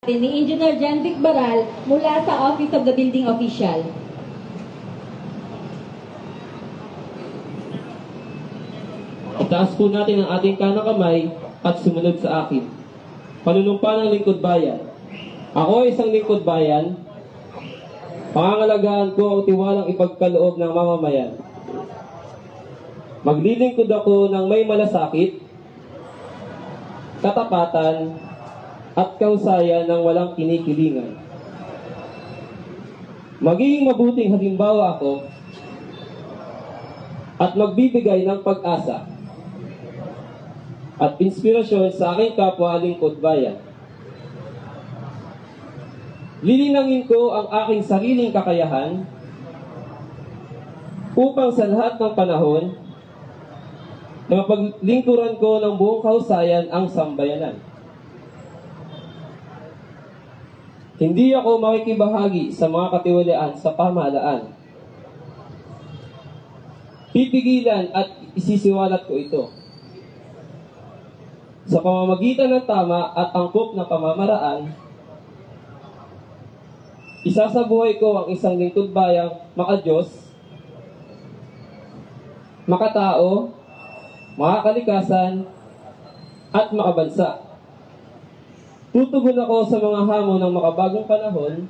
ni Engineer Janvic Baral mula sa Office of the Building Official. Itaas po natin ang ating kanang kamay at sumunod sa akin. Panunumpa ng lingkod bayan. Ako ay isang lingkod bayan. Pangangalagaan ko ang tiwalang ipagkaloob ng mamamayan. Maglilingkod ako ng may malasakit, katapatan, at kausayan ng walang kinikilingan. Magiging mabuting halimbawa ako at magbibigay ng pag-asa at inspirasyon sa aking kapwa lingkod bayan. Lilinangin ko ang aking sariling kakayahan upang sa lahat ng panahon na mapaglingkuran ko ng buong kahusayan ang sambayanan. Hindi ako makikibahagi sa mga katiwalian sa pamahalaan. Pipigilan at isisiwalat ko ito. Sa pamamagitan ng tama at angkop na pamamaraan, isasabuhay ko ang isang lingkod bayang makadiyos, makatao, makakalikasan, at makabansa. Tutugon ako sa mga hamon ng makabagong panahon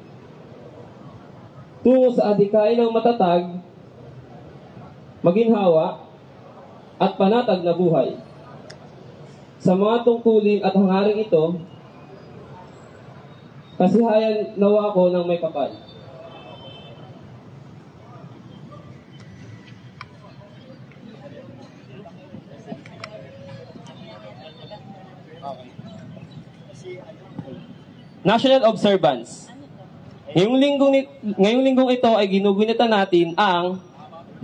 tungo sa adhikain ng matatag, maginhawa, at panatag na buhay. Sa mga tungkulin at hangaring ito, kasihayan nawa ko ng may kapal. National Observance. Ngayong linggong ito ay ginugunita natin ang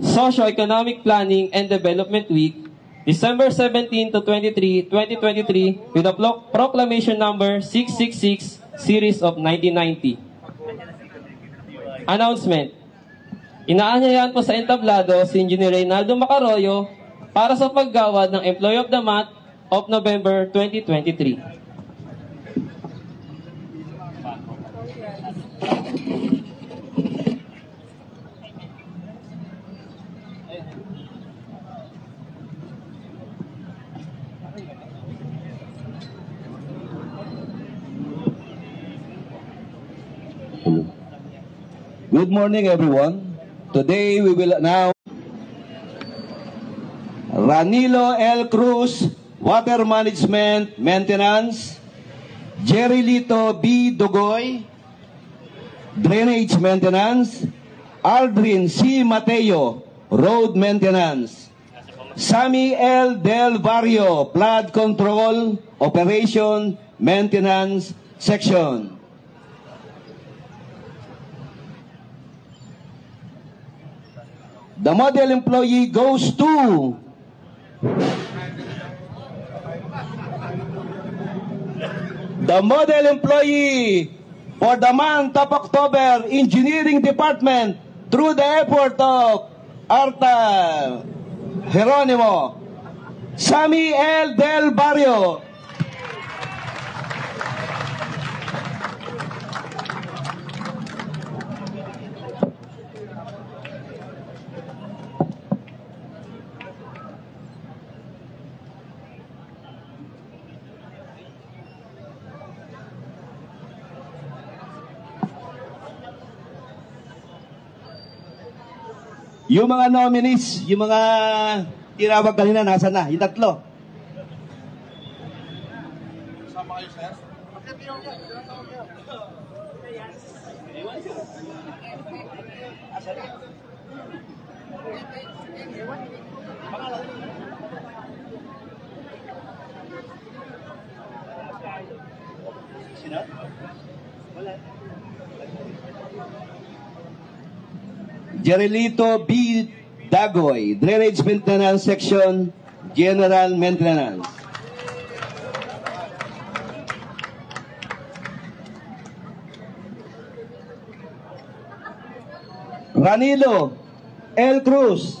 Socio-Economic Planning and Development Week, December 17 to 23, 2023, with the Proclamation Number 666, Series of 1990. Announcement. Inaanyayahan po sa entablado si Engineer Reynaldo Macaroyo para sa paggawad ng Employee of the Month of November 2023. Good morning, everyone. Today we will announce Ranilo L. Cruz, Water Management Maintenance, Jerry Lito B. Dogoy, Drainage Maintenance, Aldrin C. Mateo, Road Maintenance, Sammy L. Del Barrio, Flood Control, Operation, Maintenance Section. The model employee goes to the model employee for the month of October, Engineering Department, through the effort of Arta Geronimo, Sammy L. Del Barrio. Yung mga nominees, yung mga tinawag kanina, nasa na? Yung tatlo. Sama kayo, sir? Sino? Wala. Jerelito B. Dagoy, Drainage Maintenance Section, General Maintenance. Ranilo L. Cruz,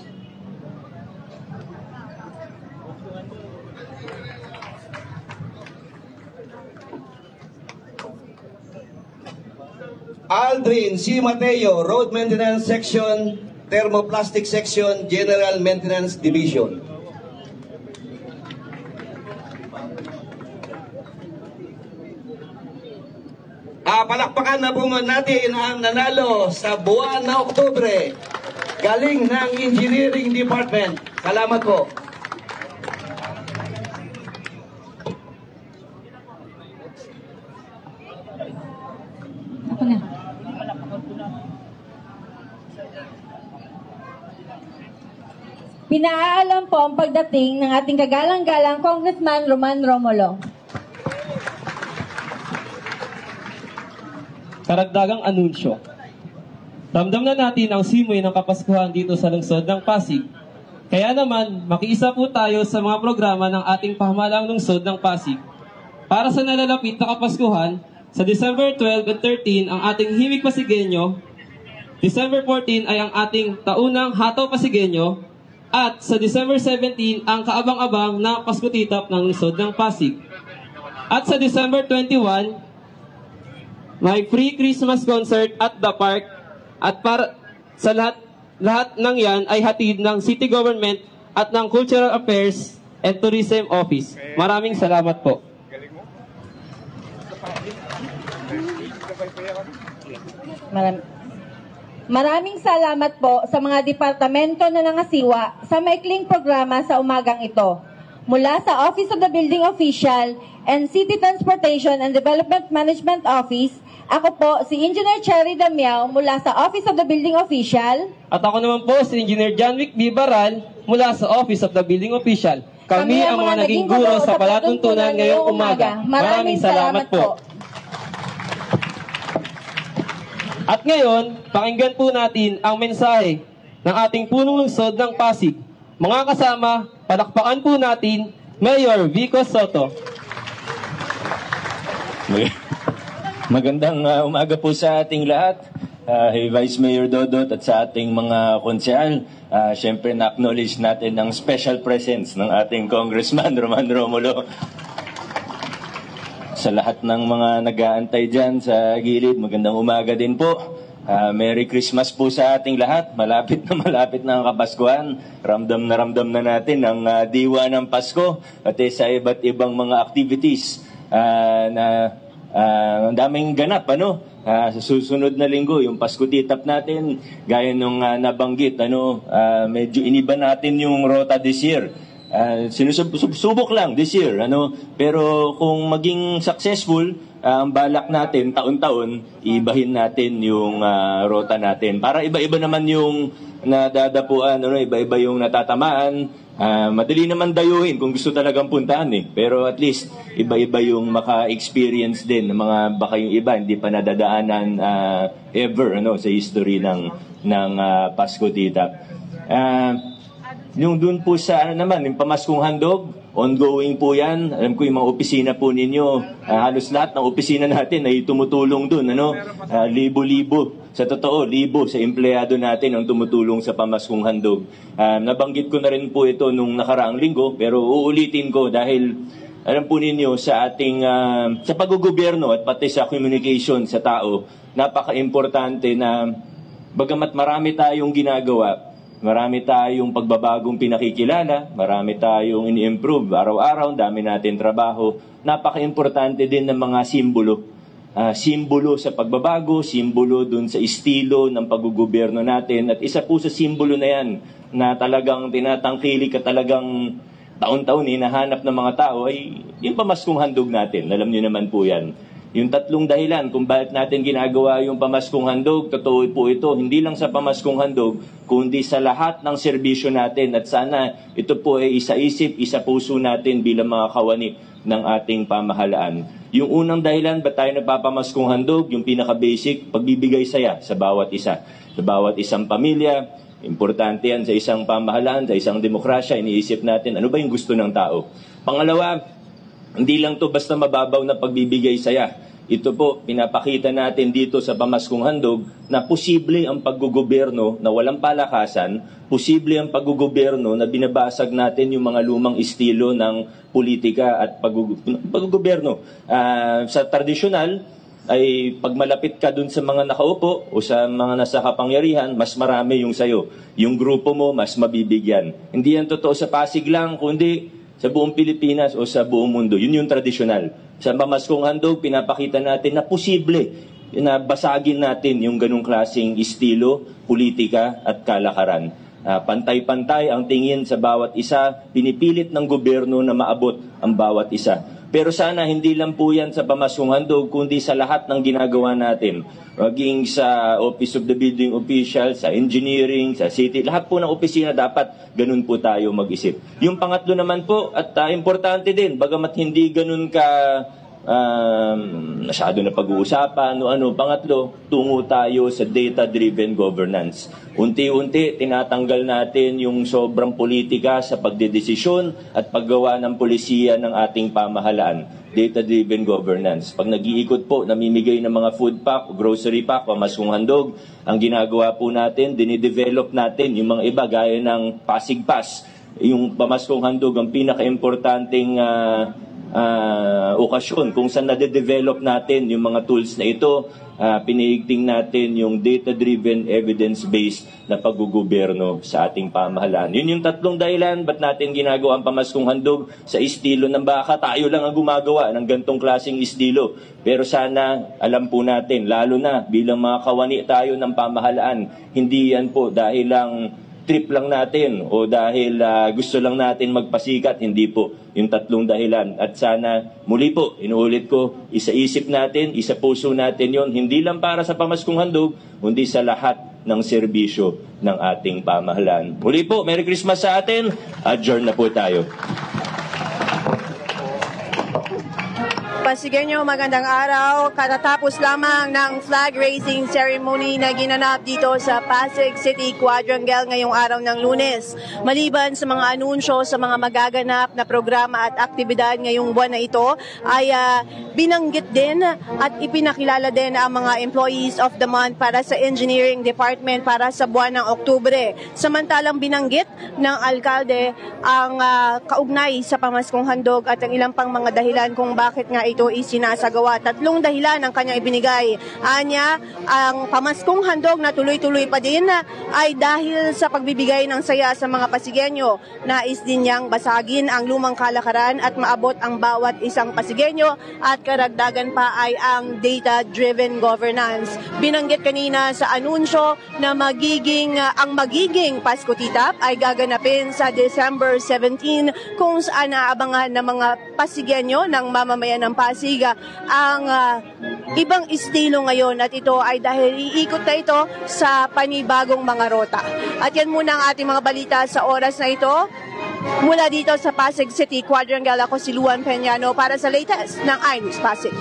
Aldrin C. Mateo, Road Maintenance Section, Thermoplastic Section, General Maintenance Division. Palakpakan na po natin ang nanalo sa buwan na Oktubre. Galing ng Engineering Department. Salamat po. Ako na. Pinaalam po ang pagdating ng ating kagalang-galang Congressman Roman Romulo. Karagdagang anunsyo. Ramdam na natin ang simoy ng Kapaskuhan dito sa lungsod ng Pasig. Kaya naman, makiisa po tayo sa mga programa ng ating pamahalaang lungsod ng Pasig. Para sa nalalapit na Kapaskuhan, sa December 12 and 13 ang ating Himig Pasigenyo, December 14 ay ang ating Taunang Hataw Pasigenyo, at sa December 17 ang kaabang-abang na Pasko Titap ng lungsod ng Pasig. At sa December 21, may free Christmas concert at the park, at para sa lahat ng yan ay hatid ng City Government at ng Cultural Affairs and Tourism Office. Maraming salamat po. Maraming salamat po sa mga departamento na nangasiwa sa maikling programa sa umagang ito. Mula sa Office of the Building Official and City Transportation and Development Management Office, ako po si Engineer Cherry Damiao mula sa Office of the Building Official. At ako naman po si Engineer Janwick B. Baral mula sa Office of the Building Official. Kami ang mga naging guro sa palatuntunan ngayong umaga. Maraming salamat po. At ngayon, pakinggan po natin ang mensahe ng ating punong lungsod ng Pasig. Mga kasama, palakpakan po natin Mayor Vico Soto. Magandang umaga po sa ating lahat. Vice Mayor Dodot at sa ating mga konsehal. Siyempre na-acknowledge natin ang special presence ng ating Congressman Roman Romulo. Sa lahat ng mga nag-aantay dyan sa gilid, magandang umaga din po. Merry Christmas po sa ating lahat. Malapit na ang Kapaskuhan. Ramdam na natin ang diwa ng Pasko. Pati sa iba't ibang mga activities na ang daming ganap, sa susunod na linggo, yung Pasko Titap natin, gaya nung nabanggit, medyo iniba natin yung rota this year. Sinusubok lang this year, pero kung maging successful, ang balak natin, taon-taon, ibahin natin yung rota natin. Para iba-iba naman yung nadadapuan, iba-iba yung natatamaan. Madali naman dayuhin kung gusto talagang puntahan Pero at least, iba-iba yung maka-experience din ng mga, baka yung iba, hindi pa nadadaanan ever sa history ng Pasko Titap. Yung dun po sa naman, yung pamaskong handog, ongoing po yan. Alam ko yung mga opisina po ninyo, halos lahat ng opisina natin ay tumutulong dun. Libo-libo. Sa totoo, libo sa empleyado natin ang tumutulong sa pamaskong handog. Nabanggit ko na rin po ito nung nakaraang linggo, pero uulitin ko dahil alam po ninyo sa ating sa paggogobyerno at pati sa communication sa tao, napaka-importante na bagamat marami tayong ginagawa, marami tayong pagbabagong pinakikilala, marami tayong ini-improve araw-araw, dami natin trabaho. Napaka-importante din ng mga simbolo. Simbolo sa pagbabago, simbolo dun sa estilo ng paggugobyerno natin. At isa po sa simbolo na yan na talagang tinatangkilik at talagang taon-taon hinahanap ng mga tao ay yung pamaskong handog natin. Alam niyo naman po yan. Yung tatlong dahilan kung bakit natin ginagawa yung pamaskong handog, totoo po ito, hindi lang sa pamaskong handog, kundi sa lahat ng serbisyo natin. At sana ito po ay isa-isip, isa-puso natin bilang mga kawani ng ating pamahalaan. Yung unang dahilan, ba't tayo nagpapamaskong handog? Yung pinaka-basic, pagbibigay saya sa bawat isa. Sa bawat isang pamilya, importante yan sa isang pamahalaan, sa isang demokrasya, iniisip natin, ano ba yung gusto ng tao? Pangalawa, hindi lang to basta mababaw na pagbibigay saya. Ito po, pinapakita natin dito sa pamaskong handog na posible ang paggugobyerno na walang palakasan, posible ang paggugobyerno na binabasag natin yung mga lumang estilo ng politika at paggugobyerno. Sa tradisyonal, ay pag malapit ka dun sa mga nakaupo o sa mga nasa kapangyarihan, mas marami yung sayo. Yung grupo mo, mas mabibigyan. Hindi yan totoo sa Pasig lang, kundi sa buong Pilipinas o sa buong mundo. Yun yung tradisyonal. Sa pamaskong handog, pinapakita natin na posible na basagin natin yung ganung klaseng estilo, politika at kalakaran. Pantay-pantay ang tingin sa bawat isa, pinipilit ng gobyerno na maabot ang bawat isa. Pero sana hindi lang po yan sa pamaskong handog, kundi sa lahat ng ginagawa natin. Maging sa Office of the Building Official, sa engineering, sa city, lahat po ng opisina dapat ganun po tayo mag-isip. Yung pangatlo naman po, at importante din, bagamat hindi ganun ka masyado na pag-uusapan, pangatlo, tungo tayo sa data-driven governance. Unti-unti, tinatanggal natin yung sobrang politika sa pagdedesisyon at paggawa ng polisiya ng ating pamahalaan. Data-driven governance. Pag nag-iikot po, namimigay ng mga food pack, grocery pack, pamaskong handog, ang ginagawa po natin, dinidevelop natin yung mga iba gaya ng Pasig Pass. Yung pamaskong handog, ang pinaka-importanting okasyon kung saan nade-develop natin yung mga tools na ito, piniigting natin yung data-driven, evidence-based na paggugobyerno sa ating pamahalaan. Yun yung tatlong dahilan ba't natin ginagawa ang pamaskong handog sa estilo ng baka. Tayo lang ang gumagawa ng gantong klaseng estilo. Pero sana alam po natin, lalo na bilang mga kawani tayo ng pamahalaan, hindi yan po dahil lang trip lang natin o dahil gusto lang natin magpasikat, hindi po. Yung tatlong dahilan. At sana, muli po, inuulit ko, isa-isip natin, isa-puso natin yon, hindi lang para sa pamaskong handog, kundi sa lahat ng serbisyo ng ating pamahalaan. Muli po, Merry Christmas sa atin. Adjourn na po tayo. Pasigenyo, magandang araw. Katatapos lamang ng flag raising ceremony na ginanap dito sa Pasig City Quadrangle ngayong araw ng Lunes. Maliban sa mga anunsyo sa mga magaganap na programa at aktibidad ngayong buwan na ito, ay binanggit din at ipinakilala din ang mga employees of the month para sa engineering department para sa buwan ng Oktubre. Samantalang binanggit ng alkalde ang kaugnay sa pamaskong handog at ang ilang pang mga dahilan kung bakit nga ito isinasagawa. Tatlong dahilan ang kanyang ibinigay. Anya, ang pamaskong handog na tuloy-tuloy pa din ay dahil sa pagbibigay ng saya sa mga Pasigenyo. Nais din niyang basagin ang lumang kalakaran at maabot ang bawat isang Pasigenyo at karagdagan pa ay ang data-driven governance. Binanggit kanina sa anunsyo na ang magiging Pasko Titap ay gaganapin sa December 17 kung saan naabangan ng mga Pasigenyo ng mamamayan ng Pasig ang ibang estilo ngayon at ito ay dahil iikot na ito sa panibagong mga rota. At yan muna ang ating mga balita sa oras na ito. Mula dito sa Pasig City Quadrangle, ako si Luan Peñano para sa latest ng iNews Pasig.